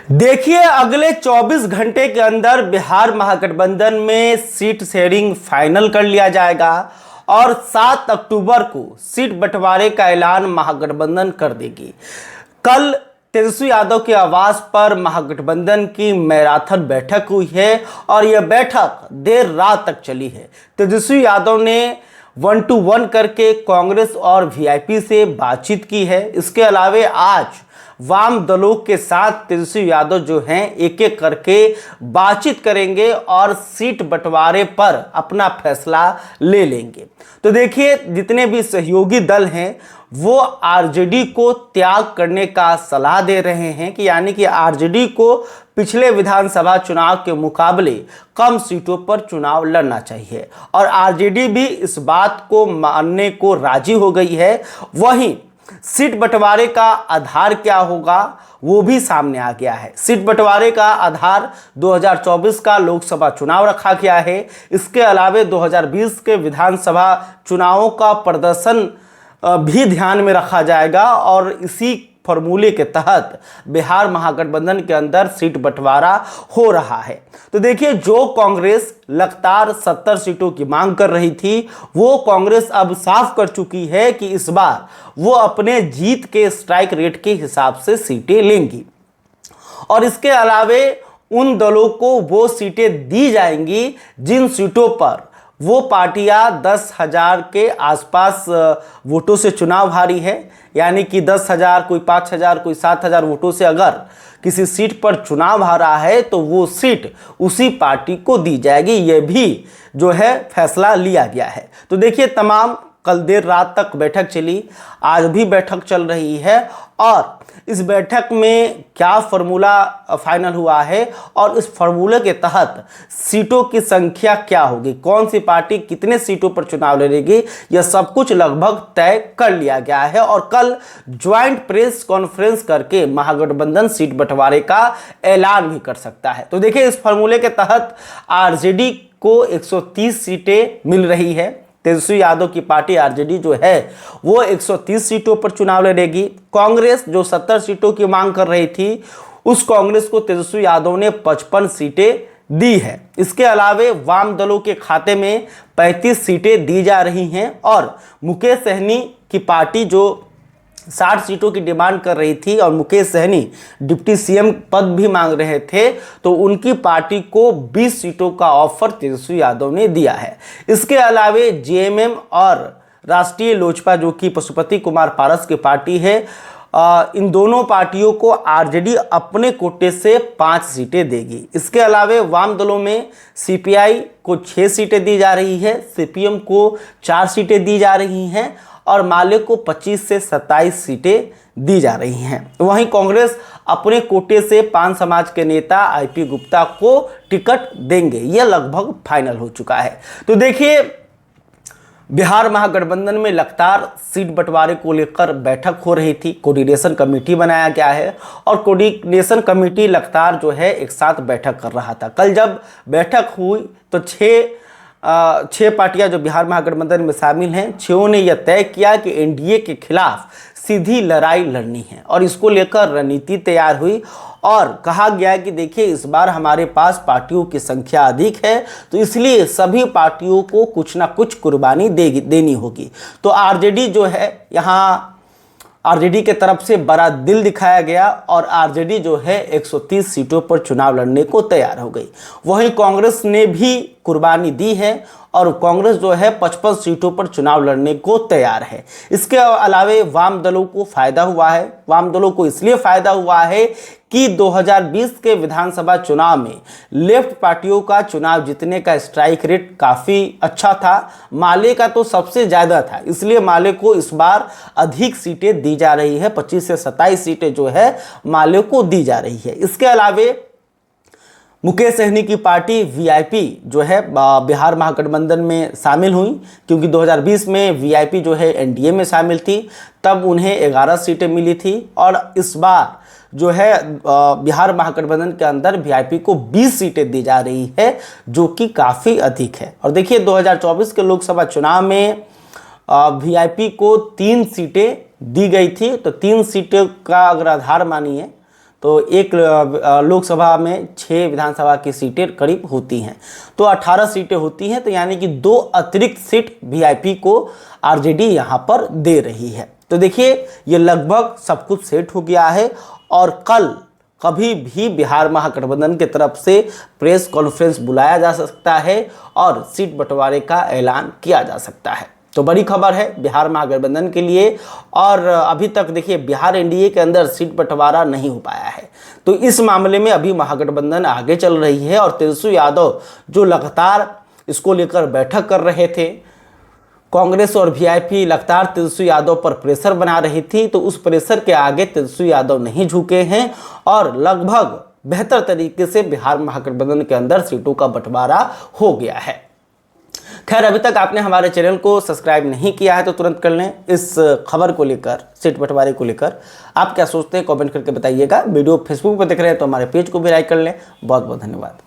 देखिए, अगले 24 घंटे के अंदर बिहार महागठबंधन में सीट शेयरिंग फाइनल कर लिया जाएगा और 7 अक्टूबर को सीट बंटवारे का ऐलान महागठबंधन कर देगी। कल तेजस्वी यादव के आवास पर महागठबंधन की मैराथन बैठक हुई है और यह बैठक देर रात तक चली है। तेजस्वी यादव ने 1 to 1 करके कांग्रेस और वीआईपी से बातचीत की है। इसके अलावे आज वाम दलों के साथ तेजस्वी यादव जो हैं एक एक करके बातचीत करेंगे और सीट बंटवारे पर अपना फैसला ले लेंगे। तो देखिए, जितने भी सहयोगी दल हैं वो आरजेडी को त्याग करने का सलाह दे रहे हैं कि यानी कि आरजेडी को पिछले विधानसभा चुनाव के मुकाबले कम सीटों पर चुनाव लड़ना चाहिए और आरजेडी भी इस बात को मानने को राजी हो गई है। वहीं सीट बंटवारे का आधार क्या होगा वो भी सामने आ गया है। सीट बंटवारे का आधार 2024 का लोकसभा चुनाव रखा गया है। इसके अलावे 2020 के विधानसभा चुनावों का प्रदर्शन भी ध्यान में रखा जाएगा और इसी फॉर्मूले के तहत बिहार महागठबंधन के अंदर सीट बंटवारा हो रहा है। तो देखिए, जो कांग्रेस लगातार 70 सीटों की मांग कर रही थी वो कांग्रेस अब साफ कर चुकी है कि इस बार वो अपने जीत के स्ट्राइक रेट के हिसाब से सीटें लेंगी और इसके अलावे उन दलों को वो सीटें दी जाएंगी जिन सीटों पर वो पार्टियां 10,000 के आसपास वोटों से चुनाव हारी है। यानी कि 10,000, कोई 5,000, कोई 7,000 वोटों से अगर किसी सीट पर चुनाव हारा है तो वो सीट उसी पार्टी को दी जाएगी। ये भी जो है फैसला लिया गया है। तो देखिए, तमाम कल देर रात तक बैठक चली, आज भी बैठक चल रही है और इस बैठक में क्या फॉर्मूला फाइनल हुआ है और इस फॉर्मूले के तहत सीटों की संख्या क्या होगी, कौन सी पार्टी कितने सीटों पर चुनाव लड़ेगी, यह सब कुछ लगभग तय कर लिया गया है। और कल ज्वाइंट प्रेस कॉन्फ्रेंस करके महागठबंधन सीट बंटवारे का ऐलान भी कर सकता है। तो देखिए, इस फॉर्मूले के तहत आरजेडी को 130 सीटें मिल रही है। तेजस्वी यादव की पार्टी आरजेडी जो है वो 130 सीटों पर चुनाव लड़ेगी। कांग्रेस जो 70 सीटों की मांग कर रही थी उस कांग्रेस को तेजस्वी यादव ने 55 सीटें दी है। इसके अलावे वाम दलों के खाते में 35 सीटें दी जा रही हैं और मुकेश सहनी की पार्टी जो 60 सीटों की डिमांड कर रही थी और मुकेश सहनी डिप्टी सीएम पद भी मांग रहे थे तो उनकी पार्टी को 20 सीटों का ऑफर तेजस्वी यादव ने दिया है। इसके अलावे जेएमएम और राष्ट्रीय लोजपा जो कि पशुपति कुमार पारस की पार्टी है, इन दोनों पार्टियों को आरजेडी अपने कोटे से 5 सीटें देगी। इसके अलावे वाम दलों में सीपीआई को 6 सीटें दी जा रही है, सीपीएम को 4 सीटें दी जा रही हैं और माले को 25 से 27 सीटें दी जा रही हैं। वहीं कांग्रेस अपने कोटे से 5 समाज के नेता आईपी गुप्ता को टिकट देंगे। यह लगभग फाइनल हो चुका है। तो देखिए, बिहार महागठबंधन में लगातार सीट बंटवारे को लेकर बैठक हो रही थी। कोऑर्डिनेशन कमेटी बनाया गया है और कोऑर्डिनेशन कमेटी लगातार जो है एक साथ बैठक कर रहा था। कल जब बैठक हुई तो 6 पार्टियां जो बिहार महागठबंधन में शामिल हैं, 6 ने यह तय किया कि एनडीए के खिलाफ सीधी लड़ाई लड़नी है और इसको लेकर रणनीति तैयार हुई और कहा गया कि देखिए, इस बार हमारे पास पार्टियों की संख्या अधिक है तो इसलिए सभी पार्टियों को कुछ ना कुछ कुर्बानी देनी होगी। तो आरजेडी जो है, यहाँ आरजेडी के तरफ से बड़ा दिल दिखाया गया और आरजेडी जो है 130 सीटों पर चुनाव लड़ने को तैयार हो गई। वहीं कांग्रेस ने भी कुर्बानी दी है और कांग्रेस जो है 55 सीटों पर चुनाव लड़ने को तैयार है। इसके अलावे वाम दलों को फायदा हुआ है। वाम दलों को इसलिए फायदा हुआ है कि 2020 के विधानसभा चुनाव में लेफ्ट पार्टियों का चुनाव जीतने का स्ट्राइक रेट काफ़ी अच्छा था। माले का तो सबसे ज़्यादा था, इसलिए माले को इस बार अधिक सीटें दी जा रही है। 25 से 27 सीटें जो है माले को दी जा रही है। इसके अलावे मुकेश सहनी की पार्टी वीआईपी जो है बिहार महागठबंधन में शामिल हुई, क्योंकि 2020 में वीआईपी जो है एनडीए में शामिल थी, तब उन्हें 11 सीटें मिली थी और इस बार जो है बिहार महागठबंधन के अंदर वीआईपी को 20 सीटें दी जा रही है, जो कि काफ़ी अधिक है। और देखिए, 2024 के लोकसभा चुनाव में वीआईपी को 3 सीटें दी गई थी, तो 3 सीटों का अगर आधार मानिए तो एक लोकसभा में 6 विधानसभा की सीटें करीब होती हैं, तो 18 सीटें होती हैं, तो यानी कि 2 अतिरिक्त सीट वीआईपी को आरजेडी यहाँ पर दे रही है। तो देखिए ये लगभग सब कुछ सेट हो गया है और कल कभी भी बिहार महागठबंधन की तरफ से प्रेस कॉन्फ्रेंस बुलाया जा सकता है और सीट बंटवारे का ऐलान किया जा सकता है। तो बड़ी खबर है बिहार महागठबंधन के लिए। और अभी तक देखिए बिहार एनडीए के अंदर सीट बंटवारा नहीं हो पाया है, तो इस मामले में अभी महागठबंधन आगे चल रही है और तेजस्वी यादव जो लगातार इसको लेकर बैठक कर रहे थे, कांग्रेस और वीआईपी लगातार तेजस्वी यादव पर प्रेशर बना रही थी, तो उस प्रेशर के आगे तेजस्वी यादव नहीं झुके हैं और लगभग बेहतर तरीके से बिहार महागठबंधन के अंदर सीटों का बंटवारा हो गया है। खैर अभी तक आपने हमारे चैनल को सब्सक्राइब नहीं किया है तो तुरंत कर लें। इस खबर को लेकर, सीट बंटवारे को लेकर आप क्या सोचते हैं कमेंट करके बताइएगा। वीडियो फेसबुक पर देख रहे हैं तो हमारे पेज को भी लाइक कर लें। बहुत बहुत धन्यवाद।